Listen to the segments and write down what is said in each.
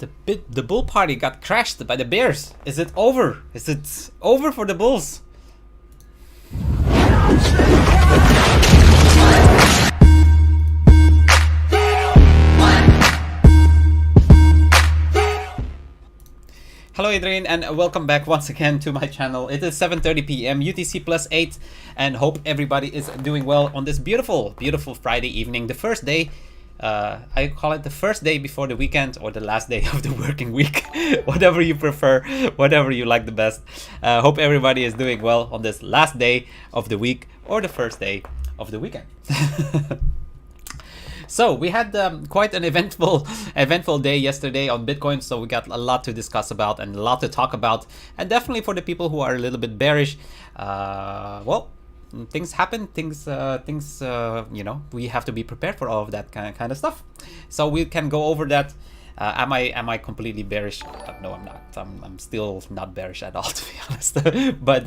The bull party got crashed by the bears. Is it over? Is it over for the bulls? Hello Adrian, and welcome back once again to my channel. It is 7:30 p.m. UTC +8, and hope everybody is doing well on this beautiful Friday evening, the first day. I call it the first day before the weekend, or the last day of the working week, whatever you prefer, whatever you like the best. Hope everybody is doing well on this last day of the week, or the first day of the weekend. So we had quite an eventful day yesterday on Bitcoin, so we got a lot to discuss about and a lot to talk about. And definitely for the people who are a little bit bearish, well, things happen, you know, we have to be prepared for all of that kind of stuff. So we can go over that. Am I completely bearish? No, I'm not. I'm still not bearish at all, to be honest. But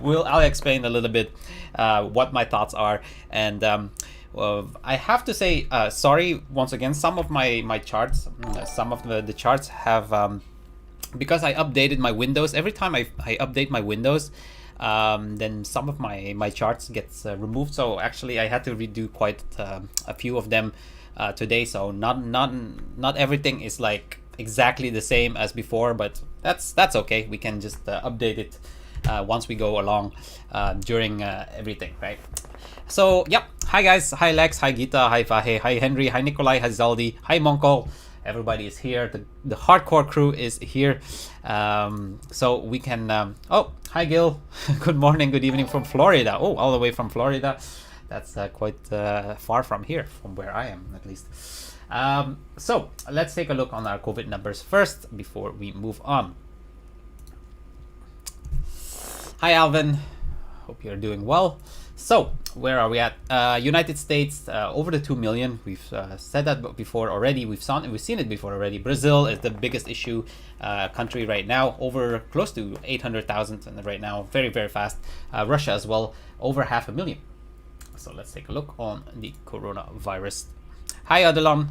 I'll explain a little bit what my thoughts are. And I have to say sorry once again. Some of my charts, some of the charts have because I updated my windows. Every time I update my windows, then some of my charts gets removed. So actually I had to redo quite a few of them today. So not everything is like exactly the same as before, but that's okay. We can just update it once we go along during everything, right? So yep, hi guys, hi Lex, hi Gita, hi Fahe, hi Henry, hi Nikolai, hi Zaldi, hi Monko. Everybody is here. The hardcore crew is here. So we can oh, hi Gil. Good morning, good evening from Florida. Oh, all the way from Florida. That's quite far from here, from where I am at least. So let's take a look on our COVID numbers first before we move on. Hi Alvin, hope you're doing well. So where are we at? United States, over the 2 million. We've said that before already. We've seen it before already. Brazil is the biggest issue country right now, over close to 800,000 and right now, very fast. Russia as well, over 500,000. So let's take a look on the coronavirus. Hi Adelon.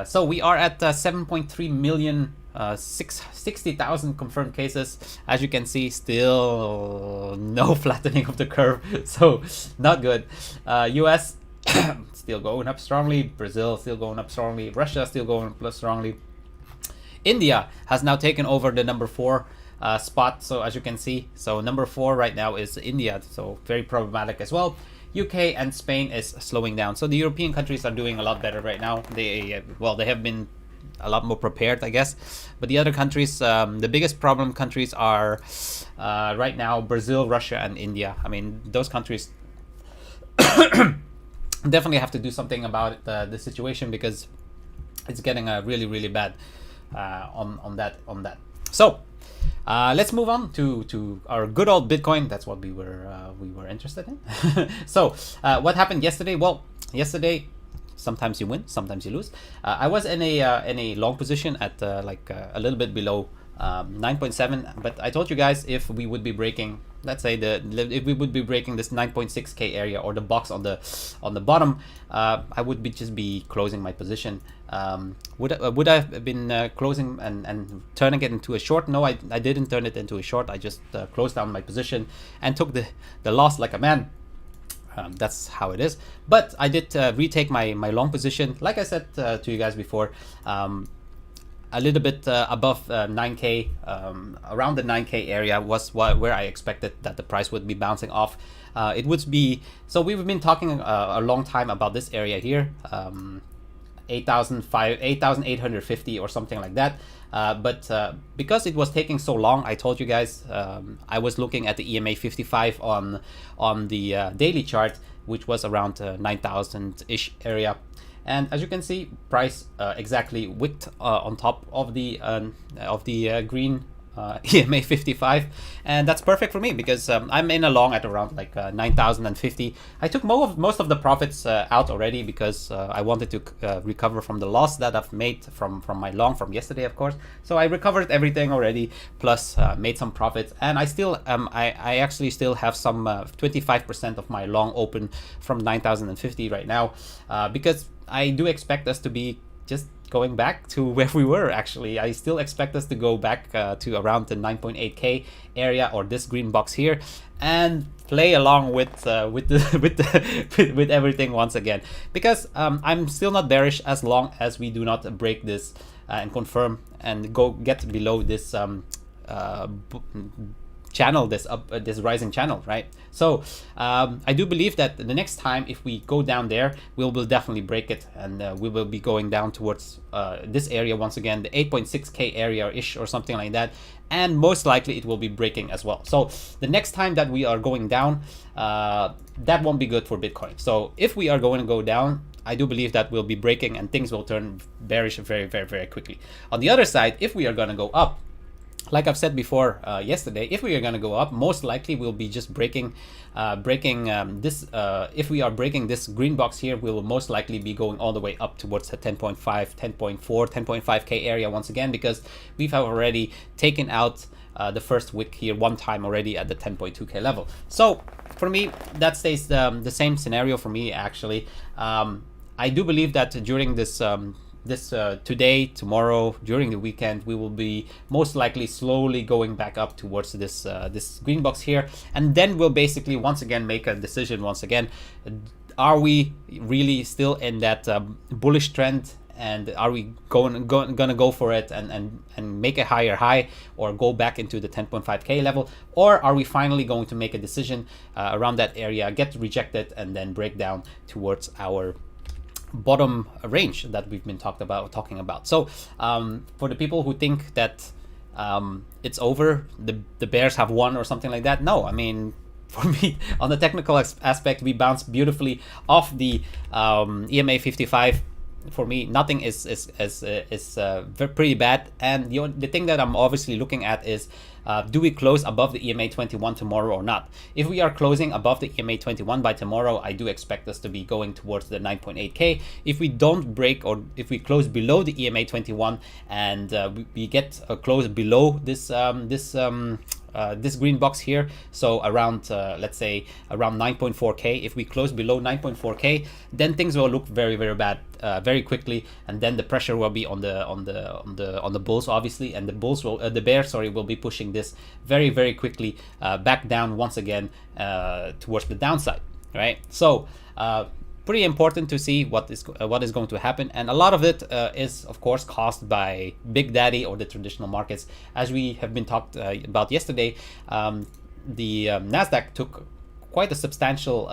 So we are at 7.3 million. 60,000 confirmed cases. As you can see, still no flattening of the curve, so not good. US still going up strongly, Brazil still going up strongly, Russia still going up strongly. India has now taken over the number 4 spot, so as you can see, so number 4 right now is India, so very problematic as well. UK and Spain is slowing down, so the European countries are doing a lot better right now. They have been a lot more prepared, I guess, but the other countries, the biggest problem countries are right now Brazil, Russia, and India. I mean, those countries definitely have to do something about the situation, because it's getting really bad on that. So let's move on to our good old Bitcoin. That's what we were interested in. So what happened yesterday? Well, yesterday, sometimes you win, sometimes you lose. I was in a long position at like a little bit below 9.7, but I told you guys if we would be breaking, let's say if we would be breaking this 9.6k area, or the box on the bottom, I would just be closing my position. Would I have been closing and turning it into a short? No, I didn't turn it into a short. I just closed down my position and took the loss like a man. That's how it is. But I did retake my long position, like I said to you guys before, a little bit above 9k, around the 9k area was where I expected that the price would be bouncing off. It would be, so we've been talking a long time about this area here, 8,850 or something like that. But because it was taking so long, I told you guys I was looking at the EMA 55 on the daily chart, which was around 9,000-ish area. And as you can see, price exactly wicked on top of the green EMA 55, and that's perfect for me, because I'm in a long at around like 9,050. I took most of the profits out already, because I wanted to recover from the loss that I've made from my long from yesterday, of course. So I recovered everything already, plus made some profits, and I still I actually still have some 25% of my long open from 9,050 right now, because I do expect us to be just going back to where we were. Actually, I still expect us to go back to around the 9.8k area, or this green box here, and play along with with everything once again, because I'm still not bearish as long as we do not break this and confirm and go get below this channel, this rising channel, right? So I do believe that the next time if we go down there, we will definitely break it, and we will be going down towards this area once again, the 8.6k area ish or something like that, and most likely it will be breaking as well. So the next time that we are going down, that won't be good for Bitcoin. So if we are going to go down, I do believe that we'll be breaking and things will turn bearish very, very, very quickly. On the other side, if we are going to go up, like I've said before yesterday, if we are going to go up, most likely we'll be just breaking this. If we are breaking this green box here, we will most likely be going all the way up towards the 10.5, 10.4, 10.5k area once again, because we've already taken out the first wick here one time already at the 10.2k level. So for me, that stays the same scenario for me actually. I do believe that during this today, tomorrow, during the weekend, we will be most likely slowly going back up towards this this green box here, and then we'll basically once again make a decision once again. Are we really still in that bullish trend, and are we gonna go for it and make a higher high, or go back into the 10.5k level, or are we finally going to make a decision around that area, get rejected, and then break down towards our bottom range that we've been talking about. So for the people who think that it's over, the bears have won or something like that, no, I mean, for me, on the technical aspect, we bounced beautifully off the EMA 55. For me, nothing is pretty bad, and the thing that I'm obviously looking at is, do we close above the EMA 21 tomorrow or not? If we are closing above the EMA 21 by tomorrow, I do expect us to be going towards the 9.8k. If we don't break, or if we close below the EMA 21 and we get close below this this green box here, so around let's say around 9.4k, if we close below 9.4k, then things will look very, very bad very quickly, and then the pressure will be on the bulls obviously, and the bulls will the bears, sorry, will be pushing this very, very quickly back down once again towards the downside, right? So pretty important to see what is going to happen, and a lot of it is of course caused by Big Daddy or the traditional markets. As we have been talked about yesterday, the Nasdaq took quite a substantial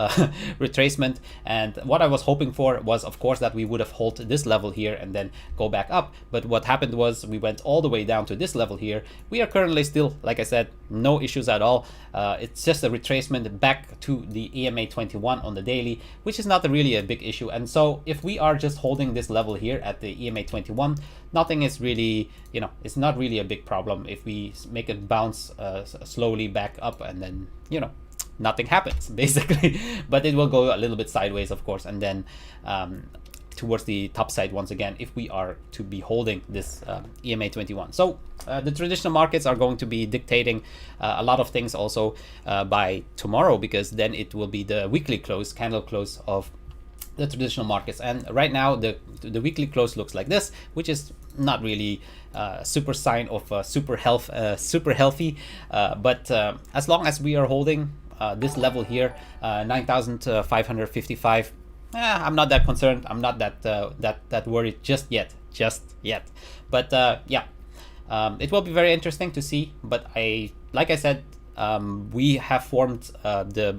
retracement, and what I was hoping for was of course that we would have held this level here and then go back up, but what happened was we went all the way down to this level here. We are currently still, like I said, no issues at all. It's just a retracement back to the EMA 21 on the daily, which is not really a big issue. And so if we are just holding this level here at the EMA 21, nothing is really, you know, it's not really a big problem. If we make it bounce slowly back up, and then, you know, nothing happens basically, but it will go a little bit sideways of course, and then towards the top side once again if we are to be holding this EMA 21. So the traditional markets are going to be dictating a lot of things also by tomorrow, because then it will be the weekly close, candle close of the traditional markets. And right now the weekly close looks like this, which is not really super sign of super healthy, but as long as we are holding this level here, 9,555, I'm not that concerned. I'm not that worried just yet. But yeah, it will be very interesting to see. But like I said, we have formed the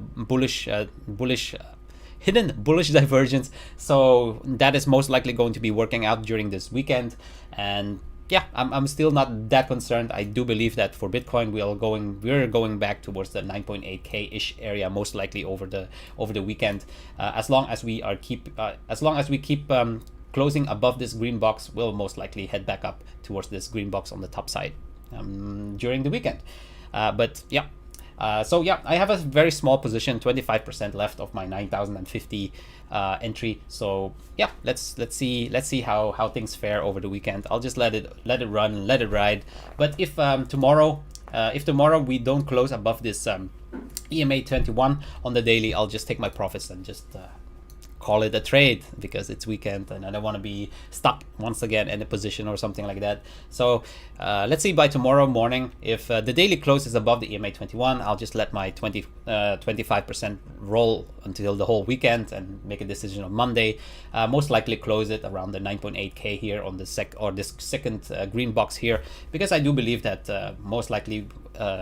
hidden bullish divergence, so that is most likely going to be working out during this weekend. And yeah, I'm still not that concerned. I do believe that for Bitcoin we're going back towards the 9.8k ish area most likely over the weekend, as long as we keep closing above this green box. We'll most likely head back up towards this green box on the top side during the weekend. But yeah, so yeah, I have a very small position, 25% left of my 9,050 entry. So yeah, let's see how things fare over the weekend. I'll just let it run, let it ride. But if tomorrow we don't close above this EMA 21 on the daily, I'll just take my profits and just call it a trade because it's weekend and I don't want to be stuck once again in a position or something like that. So let's see by tomorrow morning if the daily close is above the EMA 21. I'll just let my 25% roll until the whole weekend and make a decision on Monday. Most likely close it around the 9.8k here on the this second green box here, because I do believe that most likely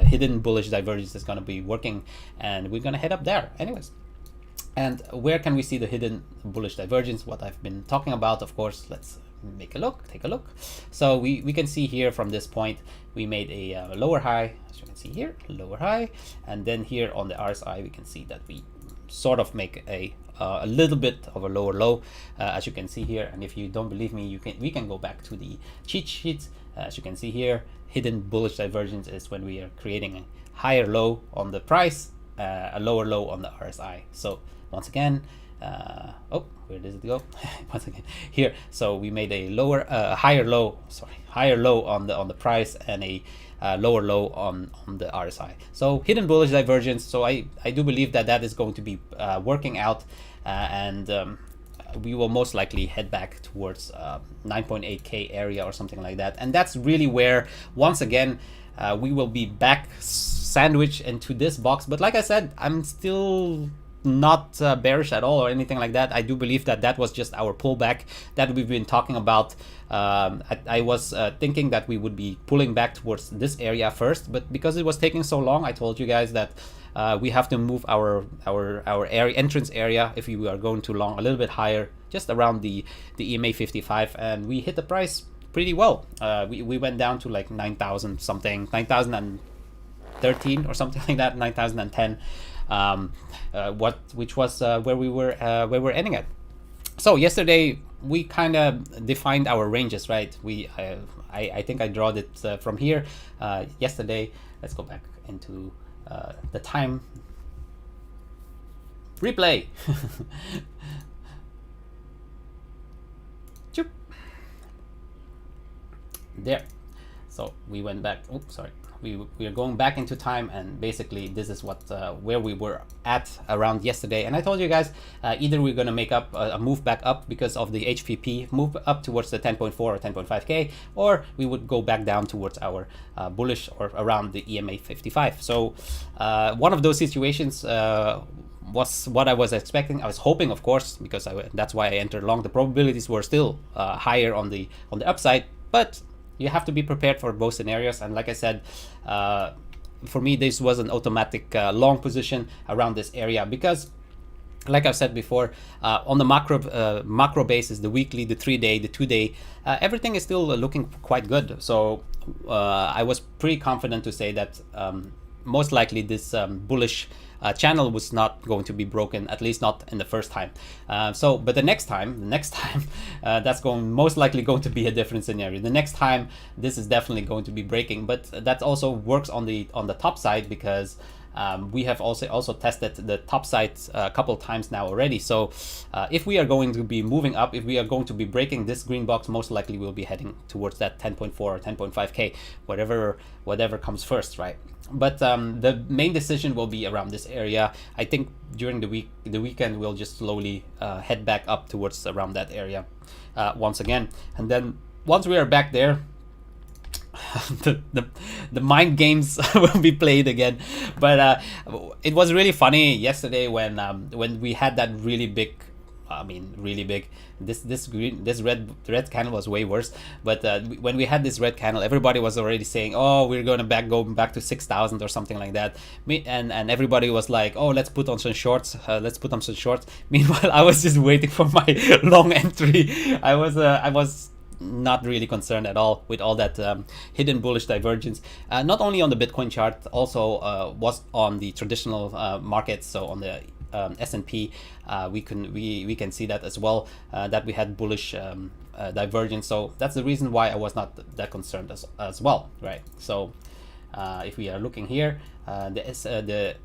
hidden bullish divergence is going to be working, and we're going to head up there anyways. And where can we see the hidden bullish divergence? What I've been talking about, of course. Let's take a look. So we can see here from this point, we made a lower high, as you can see here, lower high. And then here on the RSI, we can see that we sort of make a little bit of a lower low, as you can see here. And if you don't believe me, we can go back to the cheat sheet. As you can see here, hidden bullish divergence is when we are creating a higher low on the price, a lower low on the RSI. So once again, where does it go? Once again here, so we made a higher low on the price and a lower low on the RSI. So hidden bullish divergence. So I do believe that is going to be working out, and we will most likely head back towards 9.8k area or something like that. And that's really where, once again, we will be back sandwiched into this box. But like I said, I'm still not bearish at all or anything like that. I do believe that was just our pullback that we've been talking about. I was thinking that we would be pulling back towards this area first, but because it was taking so long, I told you guys that we have to move our entrance area if we are going too long a little bit higher, just around the EMA 55, and we hit the price pretty well. We went down to like 9,000 something, 9,013 or something like that, 9,010. Which was where we were ending at. So yesterday we kind of defined our ranges, right? I think I drawed it from here yesterday. Let's go back into the time replay. There. So we went back. Oops, sorry. We are going back into time, and basically this is what where we were at around yesterday. And I told you guys either we're going to make up a move back up because of the HPP, move up towards the 10.4 or 10.5k, or we would go back down towards our bullish or around the EMA 55. So one of those situations was what I was expecting. I was hoping, of course, because that's why I entered long. The probabilities were still higher on the upside, but you have to be prepared for both scenarios. And like I said, for me, this was an automatic long position around this area, because like I've said before, on the macro basis, the weekly, the 3-day, the 2-day, everything is still looking quite good. So I was pretty confident to say that most likely this bullish channel was not going to be broken, at least not in the first time. But the next time, that's most likely going to be a different scenario. The next time, this is definitely going to be breaking. But that also works on the top side, because we have also tested the top side a couple times now already. So if we are going to be moving up, if we are going to be breaking this green box, most likely we'll be heading towards that 10.4 or 10.5k, whatever comes first, right? But the main decision will be around this area. I think during the weekend, we'll just slowly head back up towards around that area once again. And then once we are back there, the mind games will be played again. But it was really funny yesterday when we had that really big, really big. This red candle was way worse. But when we had this red candle, everybody was already saying, "Oh, we're going back to 6,000 or something like that." And everybody was like, "Oh, let's put on some shorts. Meanwhile, I was just waiting for my long entry. I was not really concerned at all with all that hidden bullish divergence. Not only on the Bitcoin chart, also was on the traditional markets. So on the S&P, we can see that as well, that we had bullish divergence. So that's the reason why I was not that concerned as well, right? So if we are looking here, the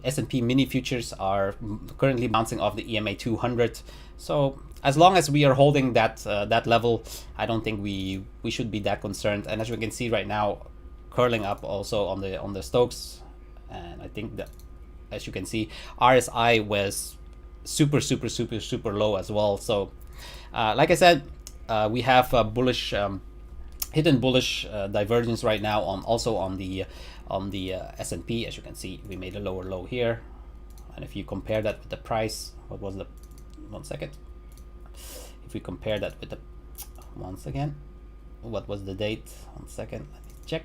S&P mini futures are currently bouncing off the EMA 200. So as long as we are holding that level, I don't think we should be that concerned. And as we can see right now, curling up also on the Stokes, and I think that, as you can see, RSI was super low as well. So like I said, we have bullish hidden bullish divergence right now on also on the S&P. As you can see, we made a lower low here, and if you compare that with the price, what was the 1 second, if we compare that with the, once again, what was the date, 1 second, let me check.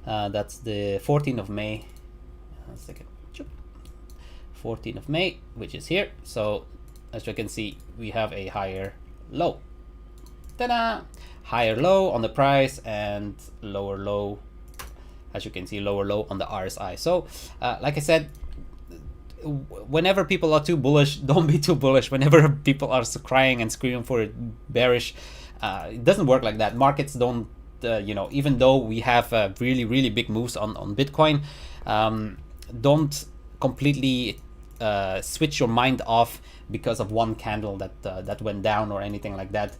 That's the 14th of May. 1 second. 14th of May, which is here. So as you can see, we have a higher low. Ta-da! Higher low on the price and lower low, as you can see, lower low on the RSI. So like I said, whenever people are too bullish, don't be too bullish. Whenever people are crying and screaming for it bearish, it doesn't work like that. Markets don't, you know, even though we have really big moves on Bitcoin, don't completely switch your mind off because of one candle that went down or anything like that.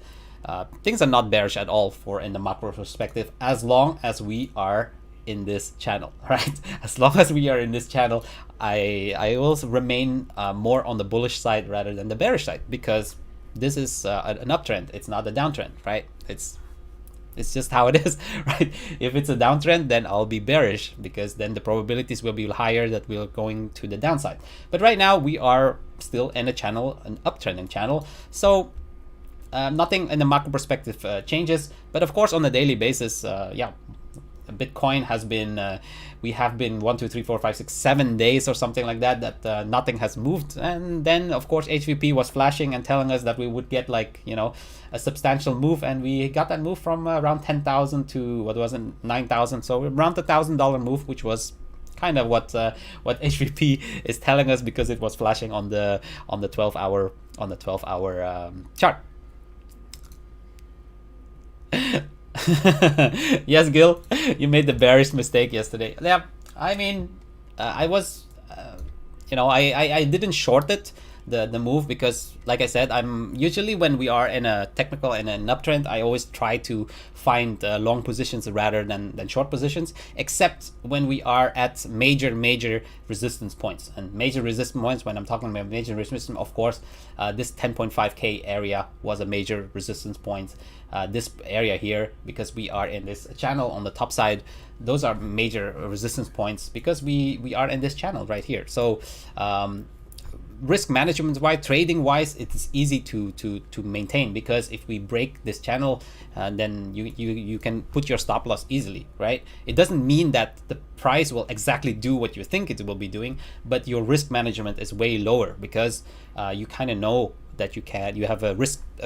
Things are not bearish at all for in the macro perspective, as long as we are in this channel, right? As long as we are in this channel, I will remain more on the bullish side rather than the bearish side, because this is an uptrend. It's not a downtrend, right? It's just how it is, right? If it's a downtrend, then I'll be bearish, because then the probabilities will be higher that we're going to the downside. But right now we are still in a channel, an uptrending channel. So nothing in the macro perspective changes. But of course, on a daily basis, yeah, Bitcoin has been, we have been 1, 2, 3, 4, 5, 6, 7 days or something like that, nothing has moved. And then of course HVP was flashing and telling us that we would get, like, you know, a substantial move, and we got that move from around 10,000 to, what was it, 9,000. So around the $1,000 move, which was kind of what HVP is telling us, because it was flashing on the 12-hour chart. Yes, Gil, you made the bearish mistake yesterday. Yeah, I mean, I was, you know, I didn't short it, the move, because like I said, I'm usually, when we are in a technical and an uptrend, I always try to find long positions rather than short positions, except when we are at major resistance points. And major resistance points, when I'm talking about major resistance, of course, this 10.5k area was a major resistance point. This area here, because we are in this channel on the top side, those are major resistance points, because we are in this channel right here. So risk management wise, trading wise, it's easy to maintain, because if we break this channel, then you can put your stop loss easily, right? It doesn't mean that the price will exactly do what you think it will be doing, but your risk management is way lower, because you kind of know that you have a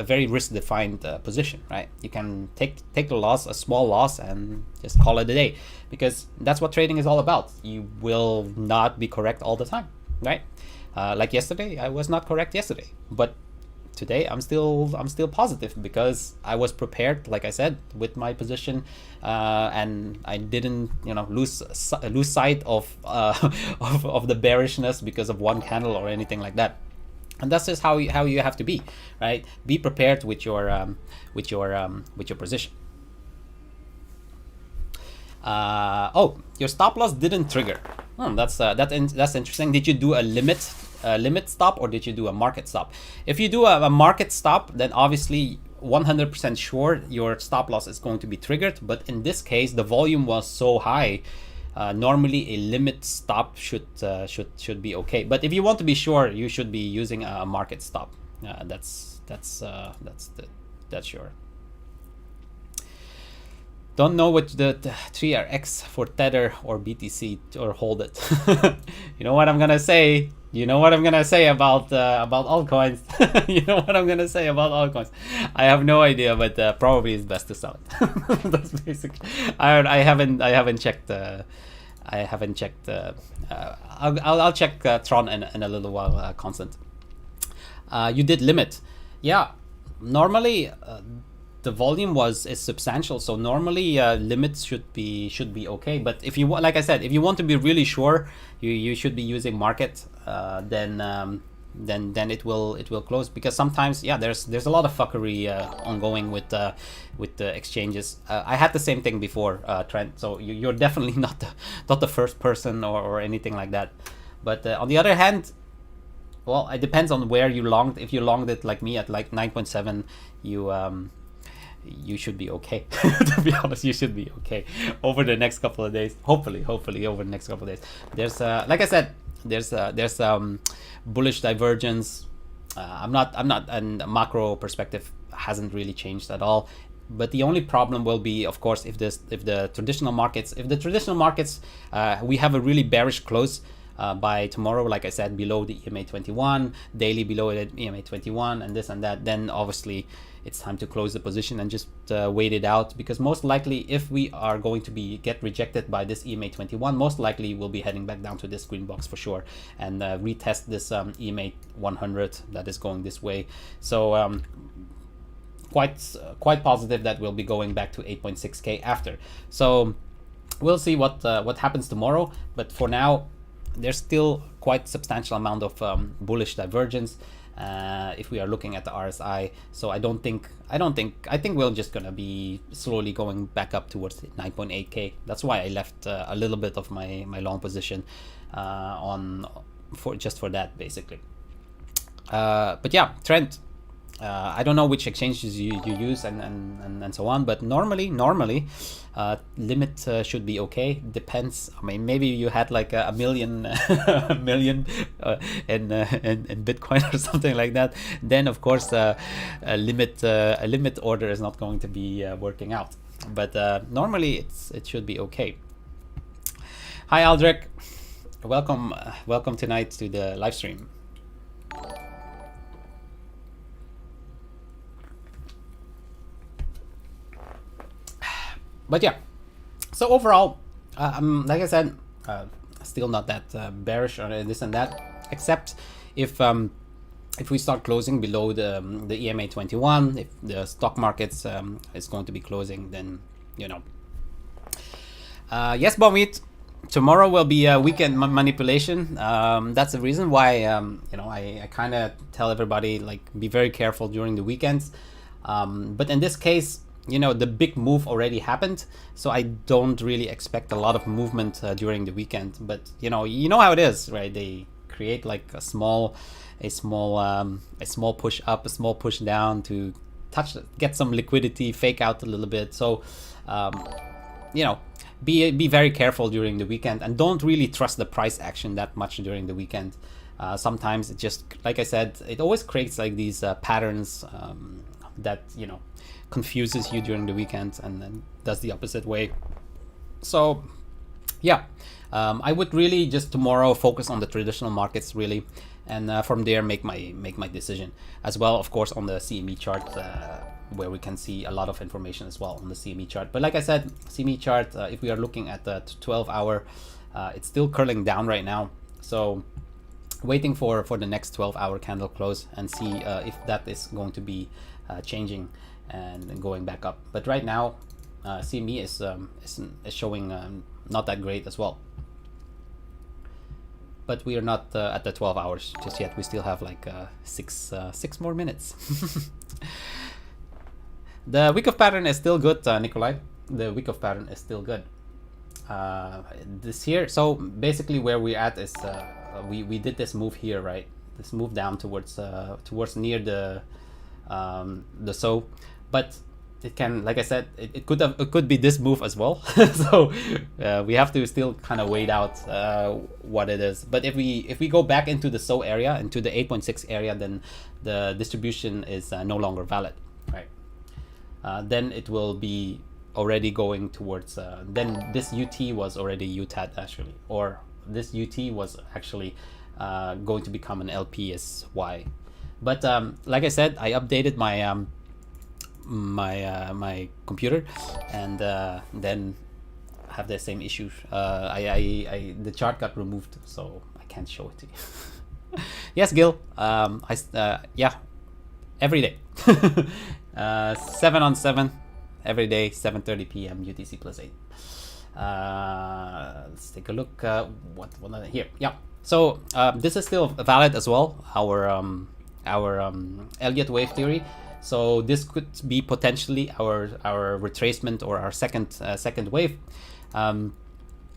very risk defined position, right? You can take a loss, a small loss, and just call it a day, because that's what trading is all about. You will not be correct all the time, right? Like yesterday, I was not correct yesterday, but today I'm still positive, because I was prepared, like I said, with my position, and I didn't, you know, lose sight of of the bearishness because of one candle or anything like that. And that's just how you have to be, right? Be prepared with your position. Oh, your stop loss didn't trigger. That's interesting. Did you do a limit stop, or did you do a market stop? If you do a market stop, then obviously 100% sure your stop loss is going to be triggered. But in this case, the volume was so high. Normally a limit stop should be okay. But if you want to be sure, you should be using a market stop. That's sure. Don't know what the 3RX for Tether or BTC, or hold it. You know what I'm gonna say. You know what I'm gonna say about altcoins. You know what I'm gonna say about altcoins. I have no idea, but probably it's best to sell it. That's basically. I haven't checked. I'll check Tron in a little while. Constant. You did limit, yeah. Normally. The volume is substantial, so normally limits should be okay. But if you want, like I said, if you want to be really sure, you should be using market. Then it will close, because sometimes, yeah, there's a lot of fuckery ongoing with the exchanges. I had the same thing before, Trent. So you're definitely not the first person or anything like that. But on the other hand, well, it depends on where you longed. If you longed it like me at like 9.7, you should be okay. To be honest, you should be okay over the next couple of days. Hopefully over the next couple of days. There's like I said, there's bullish divergence. I'm not, and macro perspective hasn't really changed at all. But the only problem will be, of course, if the traditional markets, we have a really bearish close by tomorrow, like I said, below the EMA 21, daily below the EMA 21, and this and that, then obviously it's time to close the position and just wait it out, because most likely if we are going to get rejected by this EMA 21, most likely we'll be heading back down to this green box for sure and retest this EMA 100 that is going this way. So quite positive that we'll be going back to 8.6k after. So we'll see what happens tomorrow, but for now there's still quite substantial amount of bullish divergence if we are looking at the RSI. So I think we're just gonna be slowly going back up towards 9.8k. That's why I left a little bit of my long position for that basically. But yeah, trend. I don't know which exchanges you use and so on, but normally limit should be okay. Depends. I mean, maybe you had like a million a million in Bitcoin or something like that. Then of course a limit order is not going to be working out. But normally it should be okay. Hi Aldrich, welcome tonight to the live stream. But yeah, so overall, like I said, still not that bearish on this and that, except if we start closing below the EMA 21, if the stock markets is going to be closing, then yes, Bomit, tomorrow will be a weekend manipulation. That's the reason why I kind of tell everybody, like, be very careful during the weekends. But in this case, the big move already happened, so I don't really expect a lot of movement during the weekend. But you know how it is, right? They create like a small push up, a small push down to get some liquidity, fake out a little bit. So be very careful during the weekend, and don't really trust the price action that much during the weekend. Sometimes it just, like I said, it always creates like these patterns that confuses you during the weekend and then does the opposite way. So yeah, I would really just tomorrow focus on the traditional markets really, and from there make my decision as well, of course, on the CME chart, where we can see a lot of information as well on the CME chart. But like I said, CME chart, if we are looking at the 12-hour, it's still curling down right now, so waiting for the next 12-hour candle close and see if that is going to be changing and going back up. But right now CME is showing not that great as well, but we are not at the 12 hours just yet. We still have like six more minutes. The week of pattern is still good, Nikolai. The week of pattern is still good this year. So basically where we're at is we did this move here, right? This move down towards near the so, but it can, like I said, it could be this move as well. So we have to still kind of wait out what it is. But if we go back into the so area, into the 8.6 area, then the distribution is no longer valid, right? Then it will be already going towards then this UT was already UTAD actually, or this UT was actually going to become an LPSY. But like I said, I updated my my computer, and then have the same issue. The chart got removed, so I can't show it to you. Yes, Gil. Yeah, every day. 7 on 7 every day, 7:30 p.m. UTC +8. Let's take a look. What here? Yeah. So this is still valid as well. Our Elliott wave theory. So this could be potentially our retracement or our second wave, and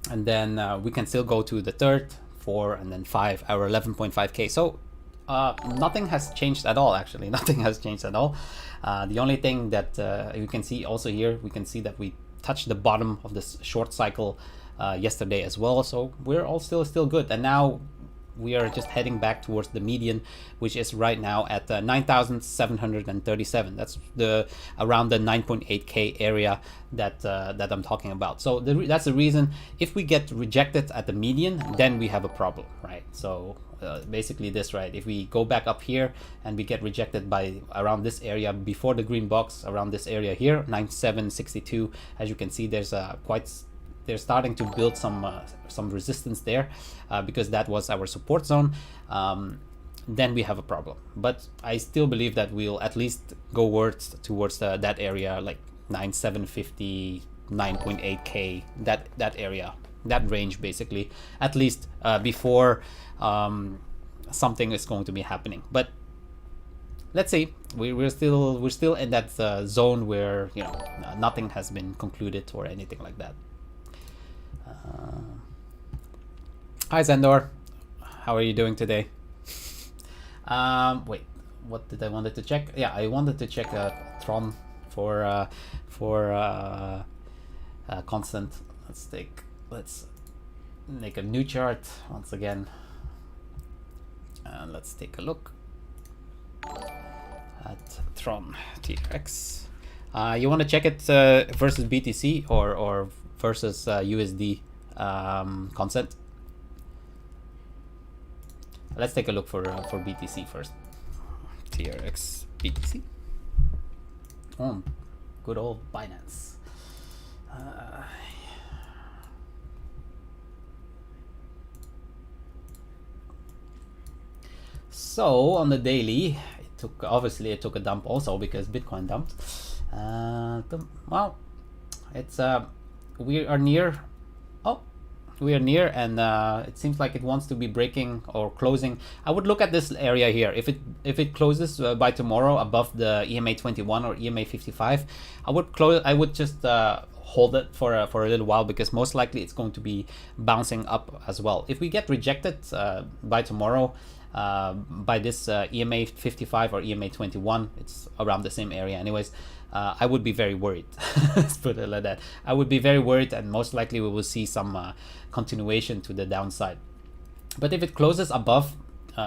then we can still go to the third, 4, and then 5, our 11.5k. So Nothing has changed at all, actually. Nothing has changed at all. The only thing that you can see also here, we can see that we touched the bottom of this short cycle yesterday as well. So we're all still good. And now we are just heading back towards the median, which is right now at 9,737. That's around the 9.8K area that I'm talking about. So that's the reason. If we get rejected at the median, then we have a problem, right? So basically this, right? If we go back up here and we get rejected by around this area before the green box, around this area here, 9762, as you can see, there's they're starting to build some resistance there because that was our support zone. Then we have a problem. But I still believe that we'll at least go towards that area, like 9750, 9.8K, that area, that range basically, at least before something is going to be happening. But let's see, we're still in that zone where, you know, nothing has been concluded or anything like that. Hi Zendor, how are you doing today? Wait, what did I wanted to check? Yeah, I wanted to check Tron for constant. Let's make a new chart once again, and let's take a look at Tron TRX. You want to check it versus BTC or versus USD consent? Let's take a look for BTC first. TRX BTC. Oh, good old Binance. So on the daily, obviously it took a dump also because Bitcoin dumped. Well, it's we are near. We are near, and it seems like it wants to be breaking or closing. I would look at this area here. If it closes by tomorrow above the EMA 21 or EMA 55, I would just hold it for a little while, because most likely it's going to be bouncing up as well. If we get rejected by tomorrow by this EMA 55 or EMA 21, it's around the same area anyways, I would be very worried. Let's put it like that. I would be very worried, and most likely we will see some continuation to the downside. But if it closes above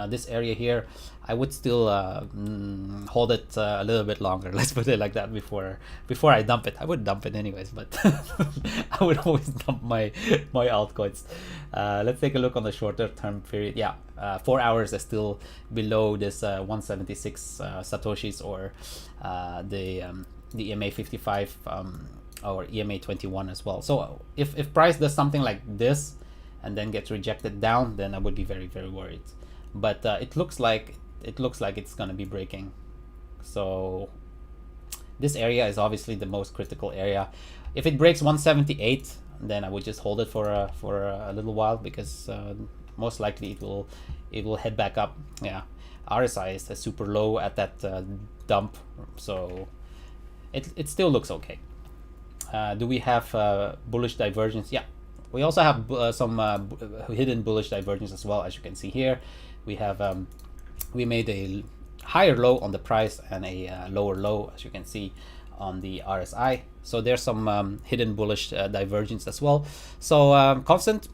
this area here, I would still hold it a little bit longer. Let's put it like that before I dump it. I would dump it anyways, but I would always dump my altcoins. Let's take a look on the shorter term period. Yeah, 4 hours is still below this 176 satoshis, or the EMA 55 or EMA 21 as well. So if price does something like this and then gets rejected down, then I would be very, very worried. But it looks like it's gonna be breaking. So this area is obviously the most critical area. If it breaks 178, then I would just hold it for a little while, because most likely it will head back up. Yeah, RSI is super low at that dump, so it still looks okay. Do we have bullish divergence? Yeah, we also have some hidden bullish divergence as well. As you can see here, we have we made a higher low on the price and a lower low, as you can see on the RSI. So there's some hidden bullish divergence as well. So constant,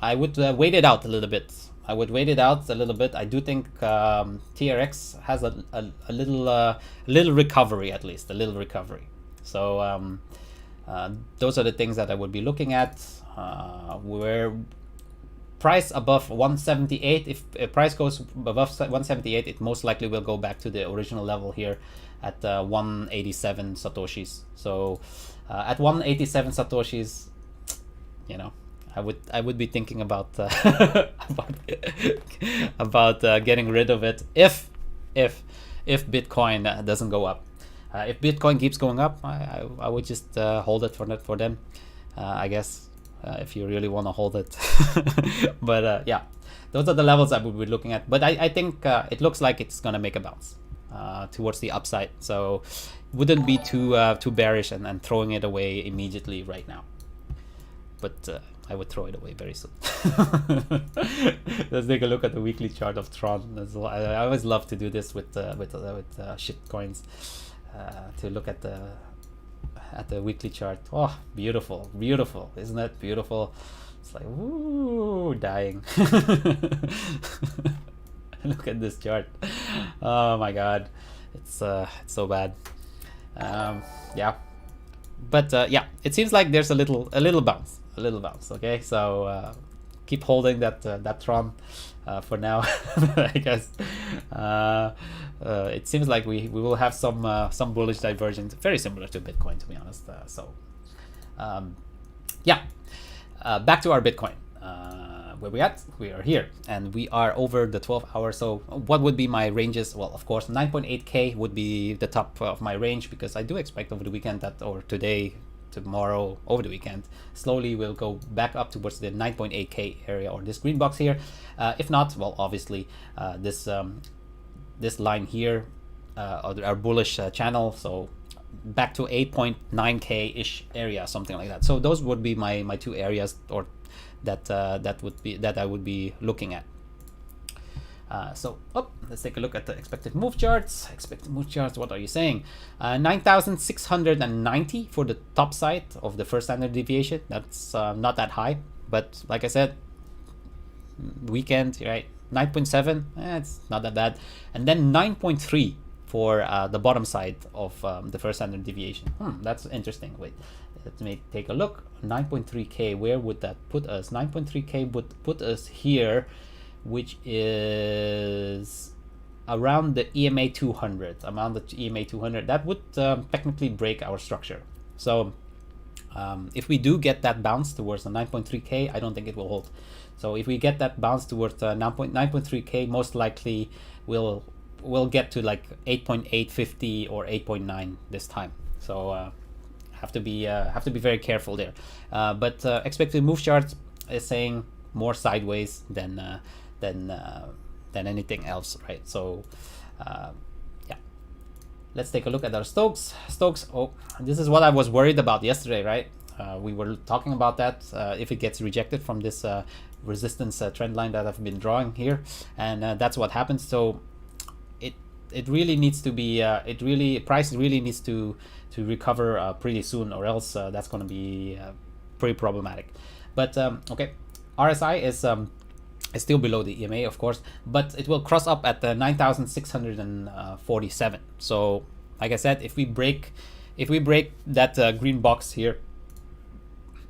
I would wait it out a little bit. I do think TRX has a little recovery, at least a little recovery. So those are the things that I would be looking at. Where price above 178, if price goes above 178, it most likely will go back to the original level here at 187 satoshis. So at 187 satoshis, you know, I would be thinking about about getting rid of it if Bitcoin doesn't go up. If Bitcoin keeps going up, I would just hold it for them, I guess, if you really want to hold it. But yeah, those are the levels I would be looking at. But I think it looks like it's gonna make a bounce towards the upside, so wouldn't be too bearish and throwing it away immediately right now. but I would throw it away very soon. Let's take a look at the weekly chart of Tron as well. I always love to do this with shit coins, to look at the weekly chart. Oh, beautiful, beautiful, isn't that beautiful? It's like, woo, dying. Look at this chart. Oh my god, it's so bad. Yeah, but yeah, it seems like there's a little bounce, okay, so keep holding that Tron for now. I guess it seems like we will have some bullish divergence, very similar to Bitcoin, to be honest. Yeah, back to our Bitcoin. Where we at? We are here, and we are over the 12 hours. So what would be my ranges? Well, of course, 9.8k would be the top of my range, because I do expect over the weekend that, or today, tomorrow, over the weekend, slowly we'll go back up towards the 9.8k area, or this green box here. If not, well, obviously this line here, our bullish channel, so back to 8.9k ish area, something like that. So those would be my two areas, or that I would be looking at. So let's take a look at the expected move charts. Expected move charts, what are you saying? 9,690 for the top side of the first standard deviation. That's not that high, but like I said, weekend, right? 9.7, it's not that bad. And then 9.3 for the bottom side of the first standard deviation. That's interesting. Wait, let me take a look. 9.3k, where would that put us? 9.3k would put us here, which is around the EMA 200. Around the EMA 200, that would technically break our structure. So if we do get that bounce towards the 9.3k, I don't think it will hold. So if we get that bounce towards 9.3k, most likely we'll get to like 8.850 or 8.9 this time. So have to be very careful there. But expected move chart is saying more sideways than anything else, right? So yeah, let's take a look at our Stokes. Oh, this is what I was worried about yesterday, right? We were talking about that, if it gets rejected from this resistance trend line that I've been drawing here, and that's what happens. So it really needs to be price really needs to recover pretty soon, or else that's going to be pretty problematic. But okay, RSI is still below the EMA, of course, but it will cross up at the 9,647. So like I said, if we break that green box here,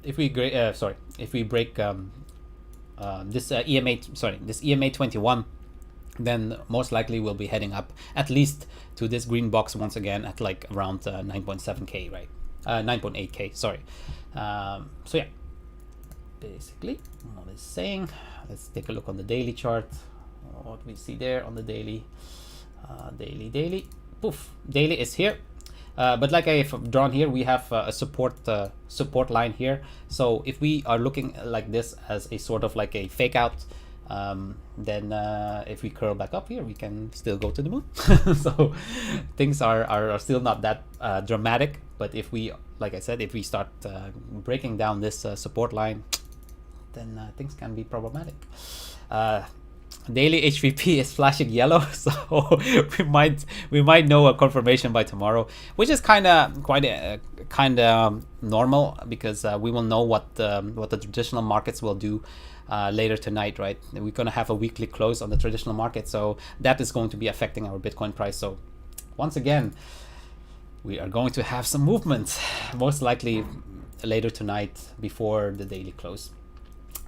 if we break this EMA 21, then most likely we'll be heading up at least to this green box once again at like around 9.7k, right? 9.8k, sorry. So yeah, basically what it's saying. Let's take a look on the daily chart. What we see there on the daily, daily, poof, daily is here. But like I've drawn here, we have a support line here. So if we are looking like this as a sort of like a fake out, then if we curl back up here, we can still go to the moon. So things are still not that dramatic. But if we, like I said, if we start breaking down this support line, then things can be problematic. Daily HVP is flashing yellow, so we might know a confirmation by tomorrow, which is kind of normal, because we will know what the traditional markets will do later tonight, right? We're going to have a weekly close on the traditional market, so that is going to be affecting our Bitcoin price. So once again, we are going to have some movement, most likely later tonight before the daily close.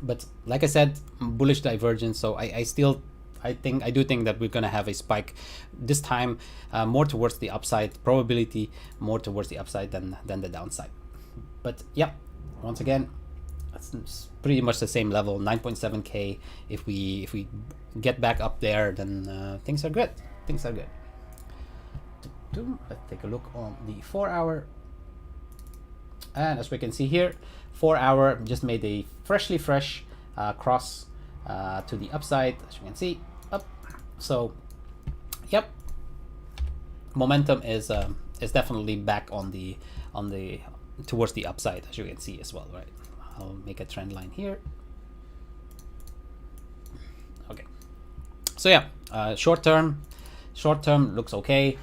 But like I said, bullish divergence. So I do think that we're gonna have a spike this time, more towards the upside, probability more towards the upside than the downside. But yeah, once again, it's pretty much the same level, 9.7k. If we get back up there, then things are good. Let's take a look on the 4 hour. And as we can see here, 4 hour just made a freshly fresh cross to the upside, as you can see, up. So yep, momentum is definitely back on the towards the upside, as you can see as well, right? I'll make a trend line here. Okay. So yeah, short term looks okay.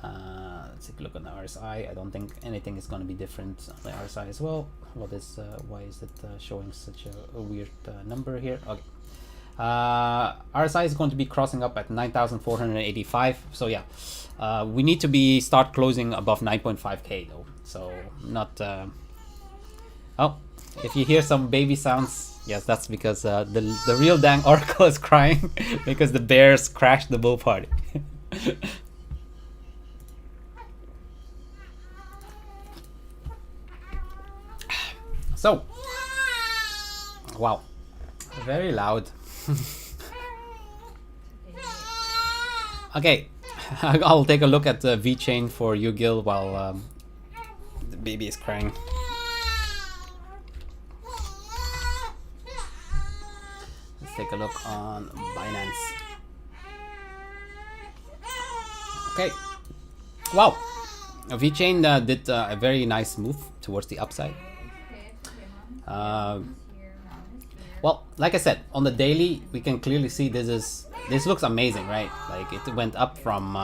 Let's take a look on the RSI. I don't think anything is going to be different on the RSI as well. What is why is it showing such a weird number here? Okay. RSI is going to be crossing up at 9,485. So yeah, we need to start closing above 9.5k though. So not. Oh, if you hear some baby sounds, yes, that's because the real dang Oracle is crying because the bears crashed the bull party. So, wow, very loud. Okay, I'll take a look at the VeChain for you, Gil, while the baby is crying. Let's take a look on Binance. Okay, wow, VeChain did a very nice move towards the upside. Well, like I said, on the daily, we can clearly see this looks amazing, right? Like it went up from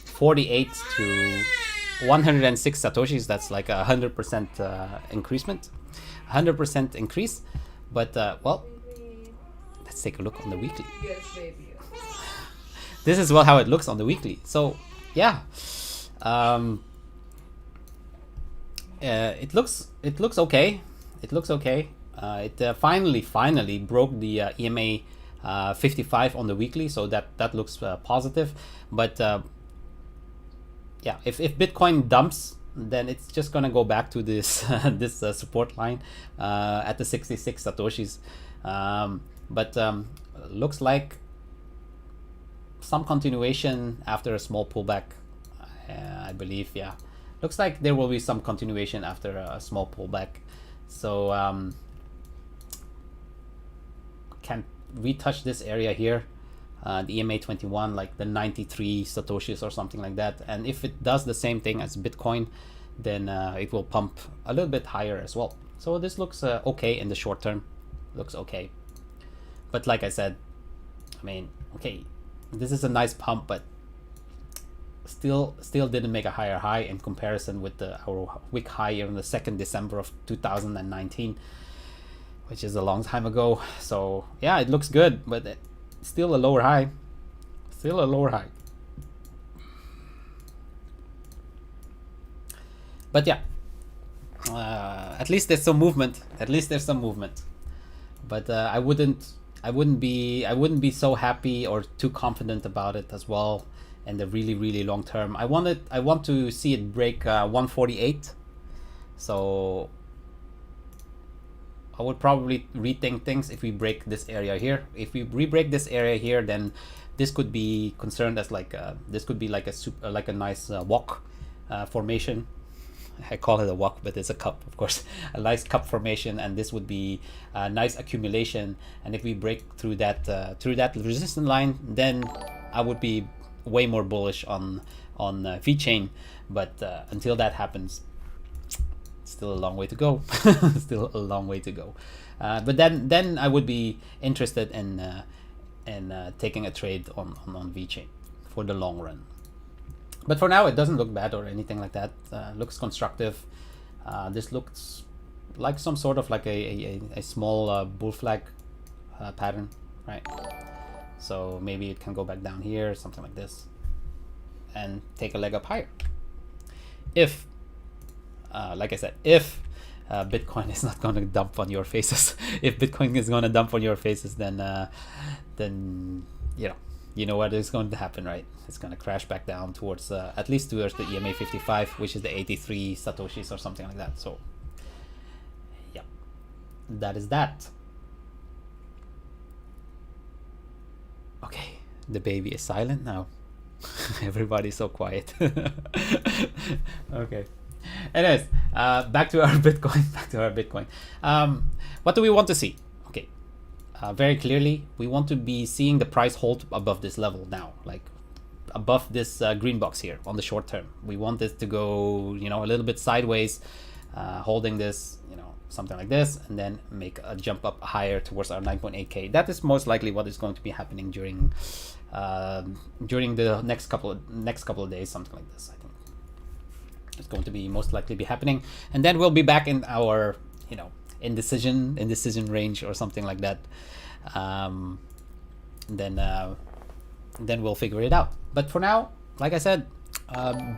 48 to 106 satoshis. That's like 100% increasement, 100% increase. But well, let's take a look on the weekly. Yes, baby. This is how it looks on the weekly. So yeah. It looks okay. It looks okay. It finally broke the EMA 55 on the weekly, so that looks positive. But yeah, if Bitcoin dumps, then it's just gonna go back to this this support line at the 66 satoshis. But looks like some continuation after a small pullback. I believe, yeah. Looks like there will be some continuation after a small pullback. So can we touch this area here, the EMA 21, like the 93 satoshis or something like that? And if it does the same thing as Bitcoin, then it will pump a little bit higher as well. So this looks okay in the short term. Looks okay. But like I said, I mean, okay, this is a nice pump, but still didn't make a higher high in comparison with our week high here on the 2nd December of 2019, which is a long time ago. So yeah, it looks good, but still a lower high. Still a lower high. But yeah, at least there's some movement. At least there's some movement. But I wouldn't be so happy or too confident about it as well. And the really long term, I want to see it break 148. So I would probably rethink things if we break this area here. If we re-break this area here, then this could be concerned as like this could be like a nice walk formation. I call it a walk, but it's a cup, of course. A nice cup formation, and this would be a nice accumulation. And if we break through that resistance line, then I would be way more bullish on VeChain. But until that happens, still a long way to go. Still a long way to go. But then I would be interested in taking a trade on VeChain for the long run. But for now, it doesn't look bad or anything like that. Looks constructive. This looks like some sort of like a small bull flag pattern, right? So maybe it can go back down here, something like this, and take a leg up higher. If, like I said, if Bitcoin is not going to dump on your faces, if Bitcoin is going to dump on your faces, then you know what is going to happen, right? It's going to crash back down towards at least towards the EMA 55, which is the 83 satoshis or something like that. So yeah, that is that. Okay, the baby is silent now. Everybody's so quiet. Okay. Anyways, back to our Bitcoin. What do we want to see? Okay. Very clearly, we want to be seeing the price hold above this level now, like above this green box here on the short term. We want this to go, a little bit sideways, holding this, something like this, and then make a jump up higher towards our 9.8k. That is most likely what is going to be happening during the next couple of days, something like this. I think it's going to be most likely be happening, and then we'll be back in our indecision range or something like that. Then we'll figure it out. But for now, like I said,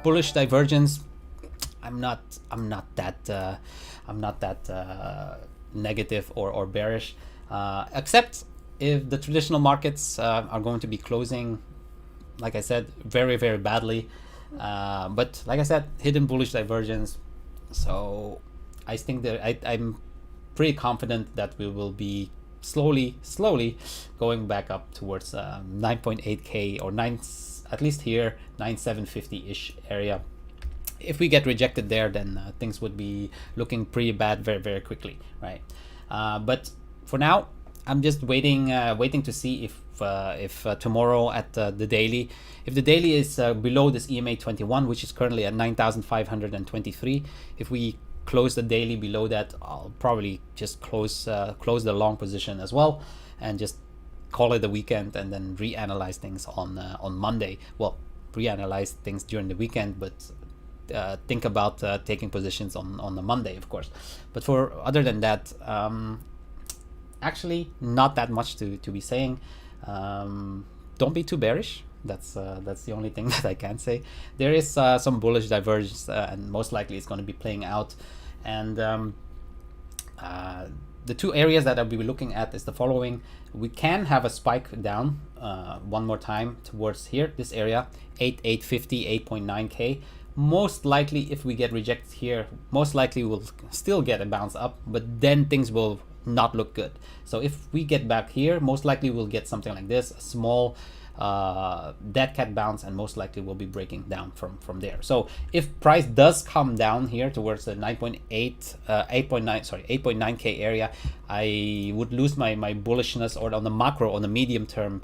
bullish divergence. I'm not that negative or bearish, except if the traditional markets are going to be closing, like I said, very, very badly. But like I said, hidden bullish divergence. So I think that I'm pretty confident that we will be slowly going back up towards 9.8k or at least here 9,750-ish area. If we get rejected there, then things would be looking pretty bad very, very quickly, right? But for now, I'm just waiting to see if tomorrow at the daily, if the daily is below this EMA 21, which is currently at 9,523, if we close the daily below that, I'll probably just close the long position as well, and just call it the weekend, and then reanalyze things on Monday. Well, reanalyze things during the weekend, but think about taking positions on the Monday, of course. But for other than that, actually not that much to be saying. Don't be too bearish. That's the only thing that I can say. There is some bullish divergence, and most likely it's going to be playing out. And the two areas that I'll be looking at is the following. We can have a spike down one more time towards here, this area, 8,850, 8.9k. Most likely, if we get rejected here, most likely we'll still get a bounce up, but then things will not look good. So if we get back here, most likely we'll get something like this, a small dead cat bounce, and most likely we'll be breaking down from there. So if price does come down here towards the 8.9k area, I would lose my bullishness, or on the macro, on the medium term,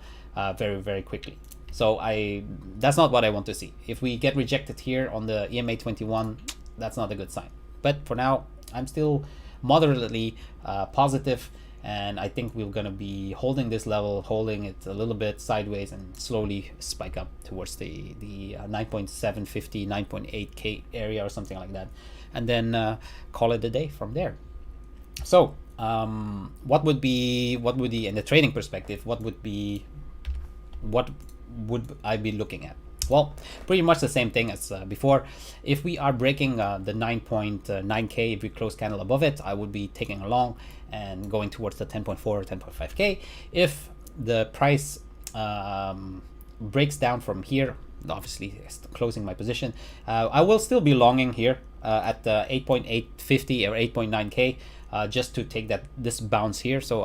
very, very quickly. So that's not what I want to see. If we get rejected here on the EMA 21, that's not a good sign. But for now, I'm still moderately positive, and I think we're going to be holding this level, holding it a little bit sideways, and slowly spike up towards the 9.750, 9.8k area or something like that, and then call it a day from there. So what would in the trading perspective, what would I be looking at? Well, pretty much the same thing as before. If we are breaking the 9.9k, if we close candle above it, I would be taking a long and going towards the 10.4 or 10.5k. If the price breaks down from here, obviously closing my position, I will still be longing here at the 8.850 or 8.9k. Just to take this bounce here. So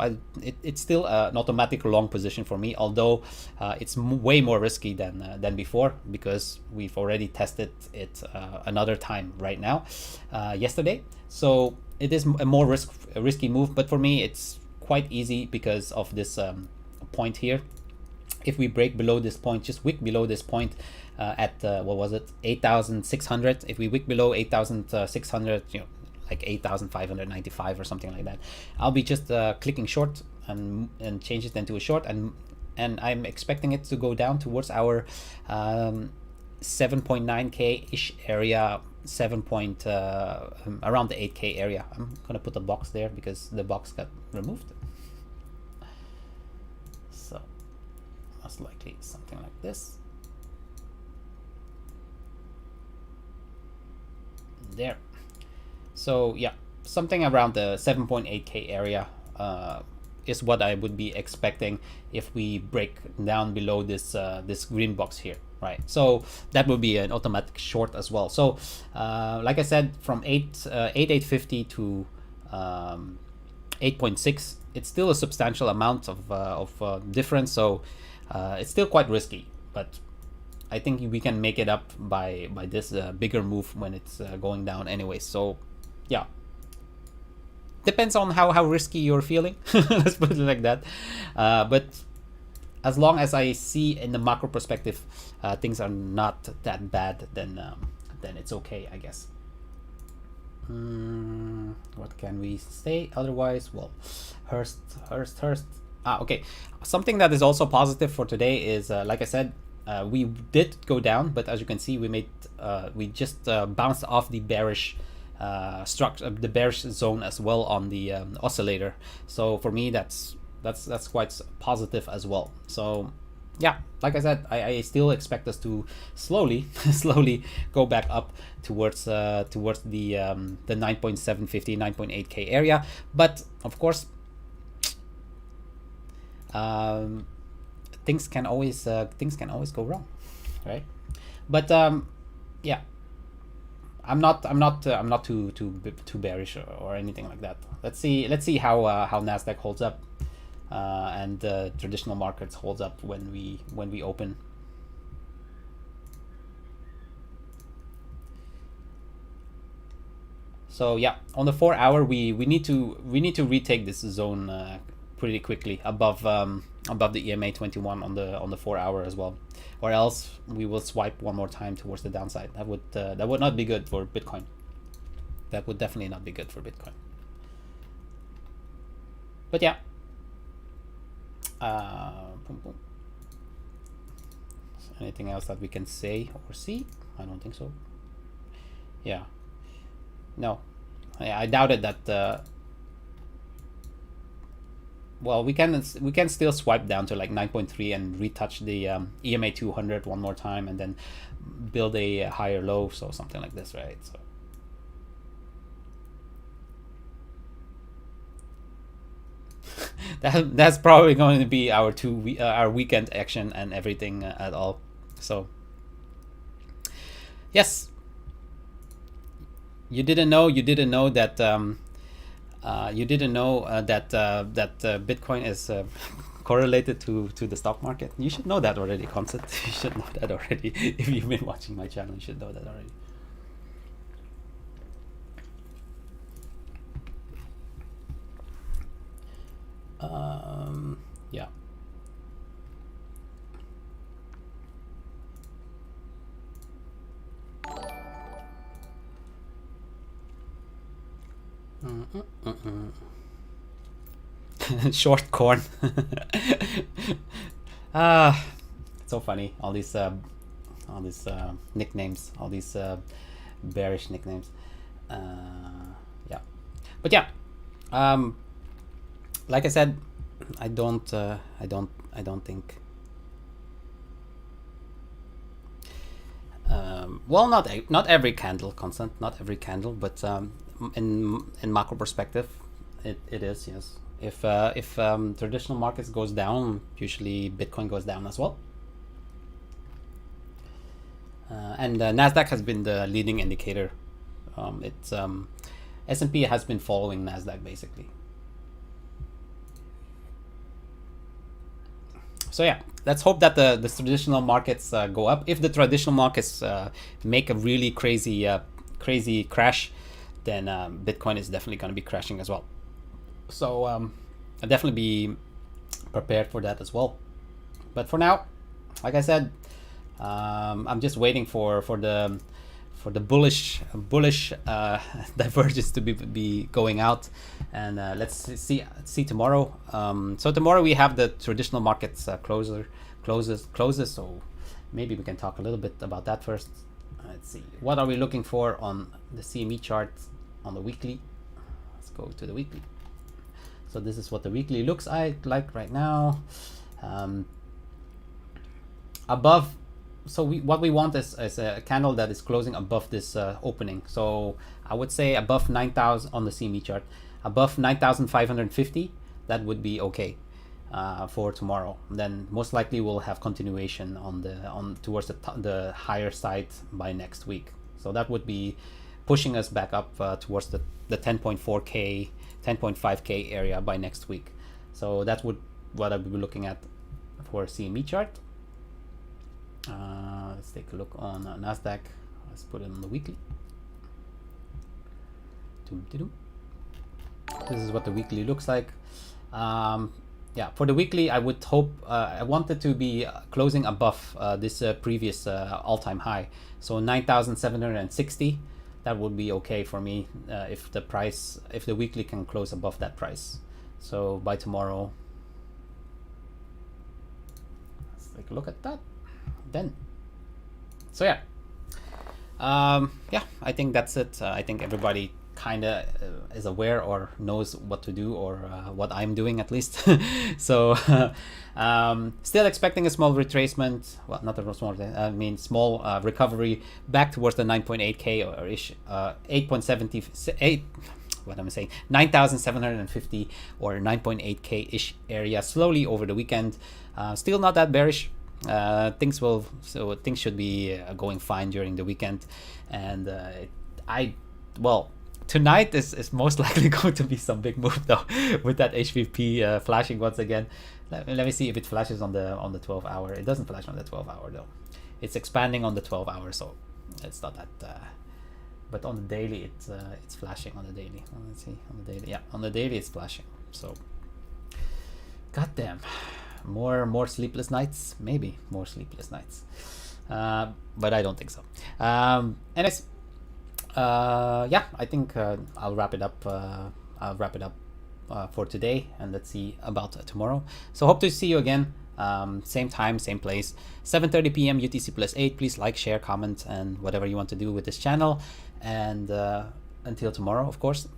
it's still an automatic long position for me, although it's way more risky than before, because we've already tested it another time right now, yesterday. So it is a more risky move, but for me it's quite easy because of this point here. If we break below this point, just wick below this point at what was it, 8,600. If we wick below 8,600, like 8,595 or something like that, I'll be just clicking short and change it into a short, and I'm expecting it to go down towards our 7.9k ish area, around the 8k area. I'm gonna put a box there because the box got removed. So most likely something like this. There. So yeah, something around the 7.8k area is what I would be expecting if we break down below this this green box here, right? So that would be an automatic short as well. So like I said, from 8,850 to 8.6, it's still a substantial amount of difference. So it's still quite risky, but I think we can make it up by this bigger move when it's going down anyway. So yeah, depends on how risky you're feeling. Let's put it like that. But as long as I see in the macro perspective, things are not that bad, then it's okay, I guess. What can we say otherwise? Well, Hearst. Okay. Something that is also positive for today is, like I said, we did go down, but as you can see, we just bounced off the bearish structure, the bearish zone as well on the oscillator. So for me, that's quite positive as well. So yeah, like I said, I still expect us to slowly go back up towards the 9.750, 9.8k area. But of course, things can always go wrong, right? But yeah, I'm not too bearish or anything like that. Let's see how Nasdaq holds up, and traditional markets holds up when we open. So yeah, on the 4 hour, we need to retake this zone pretty quickly above the EMA 21 on the 4 hour as well, or else we will swipe one more time towards the downside. That would not be good for Bitcoin. That would definitely not be good for Bitcoin. But yeah, anything else that we can say or see? I don't think so. Yeah, no, I doubted that. Well, we can still swipe down to like 9.3 and retouch the EMA 200 one more time, and then build a higher low, so something like this, right? So that's probably going to be our our weekend action and everything at all. So yes, you didn't know that. You didn't know that Bitcoin is correlated to the stock market. You should know that already, Concept. You should know that already. If you've been watching my channel, you should know that already. Yeah. Short corn. So funny. All these nicknames, all these bearish nicknames. Yeah, but yeah, like I said, I don't think. Well, not every candle, Constant. Not every candle, but in macro perspective, it is, yes. If traditional markets goes down, usually Bitcoin goes down as well. And Nasdaq has been the leading indicator. It's S&P has been following Nasdaq basically. So yeah, let's hope that the traditional markets go up. If the traditional markets make a really crazy crash, then Bitcoin is definitely going to be crashing as well. So I'll definitely be prepared for that as well. But for now, like I said, I'm just waiting for the bullish divergence to be going out, and let's see tomorrow. So tomorrow we have the traditional markets closes. So maybe we can talk a little bit about that first. Let's see, what are we looking for on the CME chart on the weekly? Let's go to the weekly. So this is what the weekly looks like right now. Above. So what we want is a candle that is closing above this opening. So I would say above 9,000 on the CME chart, above 9,550. That would be okay for tomorrow. Then most likely we'll have continuation on towards the higher side by next week. So that would be pushing us back up towards the 10.4k, 10.5k area by next week. So that's what I will be looking at for CME chart. Let's take a look on Nasdaq. Let's put it on the weekly. This is what the weekly looks like. Yeah, for the weekly, I would hope I wanted to be closing above this previous all-time high. So 9,760. that would be okay for me if the weekly can close above that price. So by tomorrow, let's take a look at that then. So yeah, yeah, I think that's it. I think everybody kind of is aware or knows what to do, or what I'm doing at least. So still expecting a small retracement, well, not a small, I mean small recovery back towards the 9.8k or ish, 8.78, what am I saying, 9,750 or 9.8k ish area slowly over the weekend. Still not that bearish. Things should be going fine during the weekend, and tonight is most likely going to be some big move though, with that HVP flashing once again. Let me see if it flashes on the 12 hour. It doesn't flash on the 12 hour though. It's expanding on the 12 hour, so it's not that. But on the daily, it's flashing on the daily. Let's see on the daily. Yeah, on the daily it's flashing. So, goddamn, more sleepless nights. Maybe more sleepless nights. But I don't think so. Anyways. Yeah, I think I'll wrap it up. For today, and let's see about tomorrow. So hope to see you again. Same time, same place, 7:30 p.m. UTC +8. Please like, share, comment, and whatever you want to do with this channel. And until tomorrow, of course,